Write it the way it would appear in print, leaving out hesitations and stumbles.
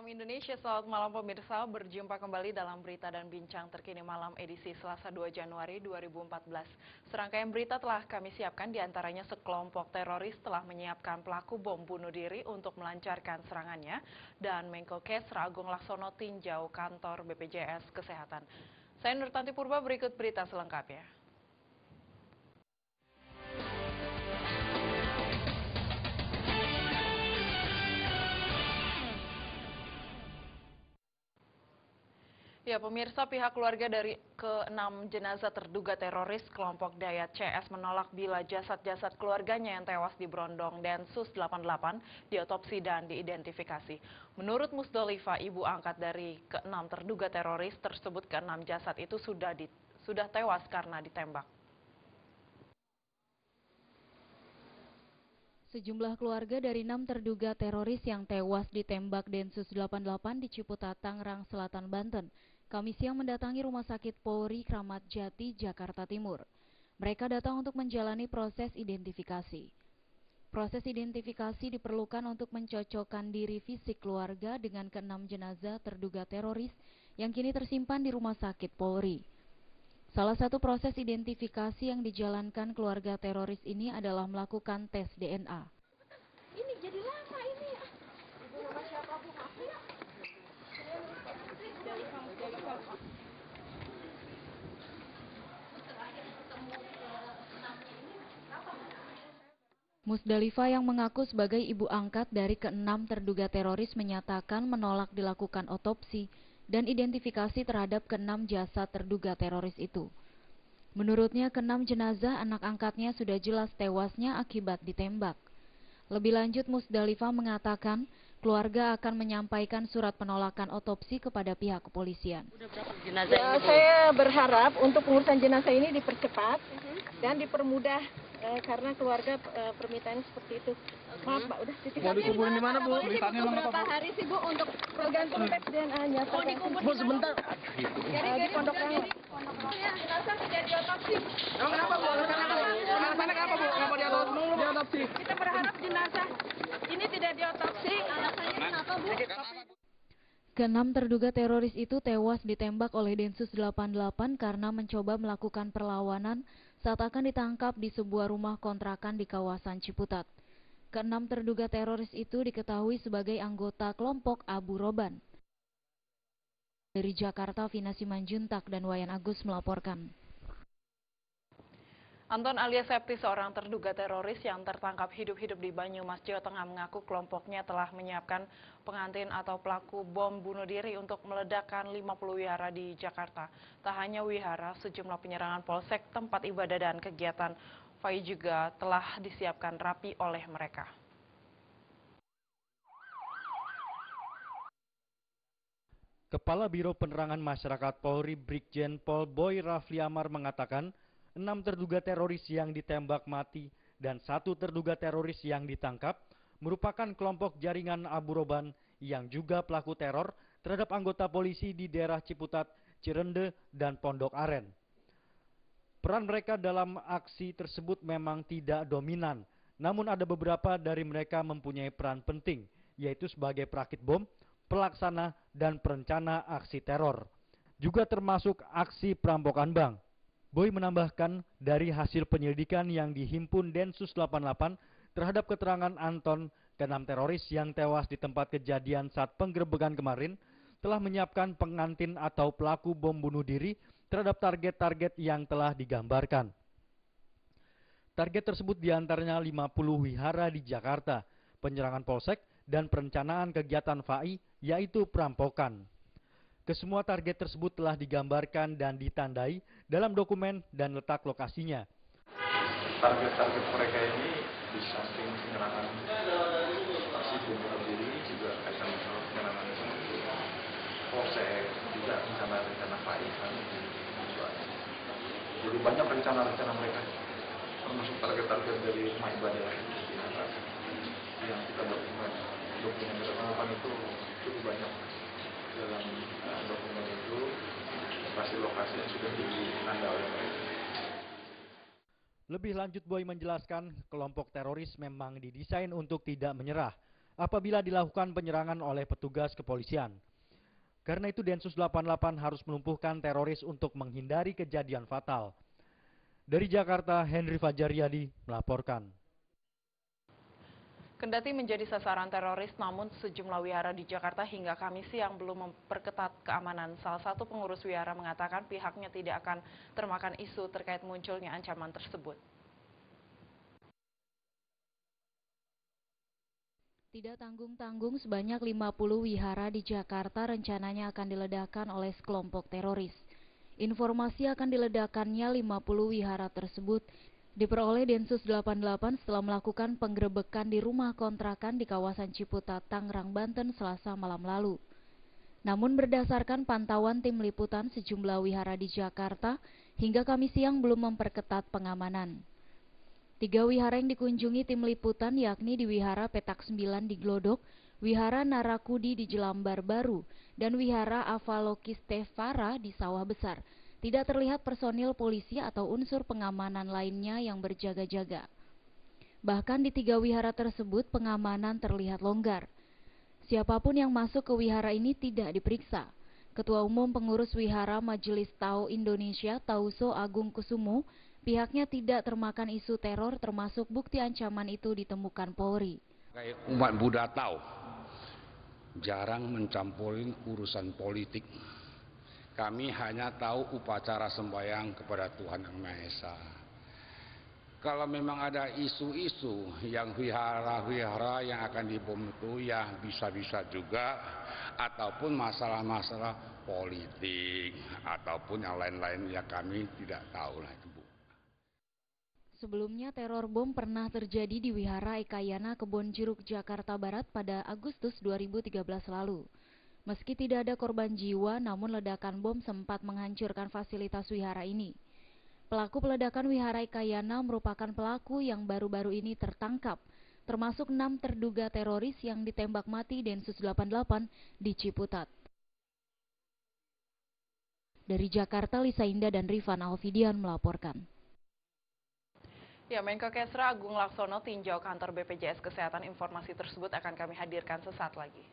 Malam Indonesia, selamat malam pemirsa. Berjumpa kembali dalam berita dan bincang terkini malam edisi Selasa 2 Januari 2014. Serangkaian berita telah kami siapkan, diantaranya sekelompok teroris telah menyiapkan pelaku bom bunuh diri untuk melancarkan serangannya, dan Menko Kesra Agung Laksono tinjau kantor BPJS Kesehatan. Saya Nurtanti Purba, berikut berita selengkapnya. Ya, pemirsa, pihak keluarga dari ke-6 jenazah terduga teroris kelompok Dayat CS menolak bila jasad-jasad keluarganya yang tewas di Brondong Densus 88 diotopsi dan diidentifikasi. Menurut Musdalifah, ibu angkat dari ke-6 terduga teroris tersebut, ke-6 jasad itu sudah tewas karena ditembak. Sejumlah keluarga dari 6 terduga teroris yang tewas ditembak Densus 88 di Ciputat, Tangerang Selatan, Banten, Kamis siang mendatangi Rumah Sakit Polri Kramat Jati, Jakarta Timur. Mereka datang untuk menjalani proses identifikasi. Proses identifikasi diperlukan untuk mencocokkan diri fisik keluarga dengan ke-6 jenazah terduga teroris yang kini tersimpan di Rumah Sakit Polri. Salah satu proses identifikasi yang dijalankan keluarga teroris ini adalah melakukan tes DNA. Ini jadi lama ini. Ibu nama siapa, Bu? Maaf ya. Musdalifah yang mengaku sebagai ibu angkat dari ke-6 terduga teroris menyatakan menolak dilakukan otopsi dan identifikasi terhadap ke-6 jasad terduga teroris itu. Menurutnya, ke-6 jenazah anak angkatnya sudah jelas tewasnya akibat ditembak. Lebih lanjut, Musdalifah mengatakan keluarga akan menyampaikan surat penolakan otopsi kepada pihak kepolisian. Ya, saya berharap untuk pengurusan jenazah ini dipercepat dan dipermudah karena keluarga permintaannya seperti itu. Maaf, Pak, udah titik. Mau dikuburin di mana, Bu? Tulisannya berapa hari sih, Bu, untuk tergantung tes DNA-nya. Bu, sebentar. Di Pondok Rangon. Jenazah tidak diotopsi. Kenapa, Bu? Alasannya kenapa, Bu? Kenapa diotopsi? Kita berharap jenazah ini tidak diotopsi. Alasannya kenapa, Bu? Ke-6 terduga teroris itu tewas ditembak oleh Densus 88 karena mencoba melakukan perlawanan saat akan ditangkap di sebuah rumah kontrakan di kawasan Ciputat. Ke-6 terduga teroris itu diketahui sebagai anggota kelompok Abu Roban. Dari Jakarta, Vina Simanjuntak dan Wayan Agus melaporkan. Anton alias Septi, seorang terduga teroris yang tertangkap hidup-hidup di Banyumas, Jawa Tengah, mengaku kelompoknya telah menyiapkan pengantin atau pelaku bom bunuh diri untuk meledakkan 50 wihara di Jakarta. Tak hanya wihara, sejumlah penyerangan polsek, tempat ibadah dan kegiatan FAI juga telah disiapkan rapi oleh mereka. Kepala Biro Penerangan Masyarakat Polri Brigjen Pol Boy Rafli Amar mengatakan 6 terduga teroris yang ditembak mati dan 1 terduga teroris yang ditangkap merupakan kelompok jaringan Abu Roban yang juga pelaku teror terhadap anggota polisi di daerah Ciputat, Cirende, dan Pondok Aren. Peran mereka dalam aksi tersebut memang tidak dominan, namun ada beberapa dari mereka mempunyai peran penting, yaitu sebagai perakit bom, pelaksana, dan perencana aksi teror. Juga termasuk aksi perampokan bank. Boy menambahkan dari hasil penyelidikan yang dihimpun Densus 88 terhadap keterangan Anton, ke-6 teroris yang tewas di tempat kejadian saat penggerebekan kemarin, telah menyiapkan pengantin atau pelaku bom bunuh diri terhadap target-target yang telah digambarkan. Target tersebut diantaranya 50 wihara di Jakarta, penyerangan polsek, dan perencanaan kegiatan FAI, yaitu perampokan. Kesemua target tersebut telah digambarkan dan ditandai dalam dokumen dan letak lokasinya. Target-target mereka ini di samping penyerangan aksi bom bunuh diri juga kaitan dengan penyerangan polsek, juga rencana-rencana FAI kan. Jadi banyak rencana-rencana mereka, termasuk target-target dari rumah ibadah yang kita dokumen kita temukan itu cukup banyak. Dalam dokumen itu lokasi-lokasi yang sudah ditanda oleh mereka. Lebih lanjut, Boy menjelaskan kelompok teroris memang didesain untuk tidak menyerah. apabila dilakukan penyerangan oleh petugas kepolisian. Karena itu Densus 88 harus melumpuhkan teroris untuk menghindari kejadian fatal. Dari Jakarta, Henry Fajaryadi melaporkan. Kendati menjadi sasaran teroris, namun sejumlah wihara di Jakarta hingga Kamis siang belum memperketat keamanan. Salah satu pengurus wihara mengatakan pihaknya tidak akan termakan isu terkait munculnya ancaman tersebut. Tidak tanggung-tanggung sebanyak 50 wihara di Jakarta rencananya akan diledakkan oleh sekelompok teroris. Informasi akan diledakannya 50 wihara tersebut diperoleh Densus 88 setelah melakukan penggerebekan di rumah kontrakan di kawasan Ciputat, Tangerang, Banten Selasa malam lalu. Namun berdasarkan pantauan tim liputan, sejumlah wihara di Jakarta hingga Kamis siang belum memperketat pengamanan. 3 wihara yang dikunjungi tim liputan yakni di Wihara Petak 9 di Glodok, Wihara Narakudi di Jelambar Baru, dan Wihara Avalokiteshvara di Sawah Besar. Tidak terlihat personil polisi atau unsur pengamanan lainnya yang berjaga-jaga. Bahkan di 3 wihara tersebut pengamanan terlihat longgar. Siapapun yang masuk ke wihara ini tidak diperiksa. Ketua Umum Pengurus Wihara Majelis Tao Indonesia Tauso Agung Kusumo, pihaknya tidak termakan isu teror termasuk bukti ancaman itu ditemukan Polri. Umat Buddha Tao jarang mencampuri urusan politik. Kami hanya tahu upacara sembahyang kepada Tuhan Yang Maha Esa. Kalau memang ada isu-isu yang wihara-wihara yang akan dibom itu ya bisa-bisa juga, ataupun masalah-masalah politik ataupun yang lain-lain ya kami tidak tahu lah itu, Bu. Sebelumnya teror bom pernah terjadi di Wihara Ekayana Kebonjeruk, Jakarta Barat pada Agustus 2013 lalu. Meski tidak ada korban jiwa, namun ledakan bom sempat menghancurkan fasilitas wihara ini. Pelaku peledakan Wihara Ekayana merupakan pelaku yang baru-baru ini tertangkap, termasuk 6 terduga teroris yang ditembak mati Densus 88 di Ciputat. Dari Jakarta, Lisa Indah dan Rifan Alfidian melaporkan. Ya, Menko Kesra Agung Laksono tinjau kantor BPJS Kesehatan. Informasi tersebut akan kami hadirkan sesaat lagi.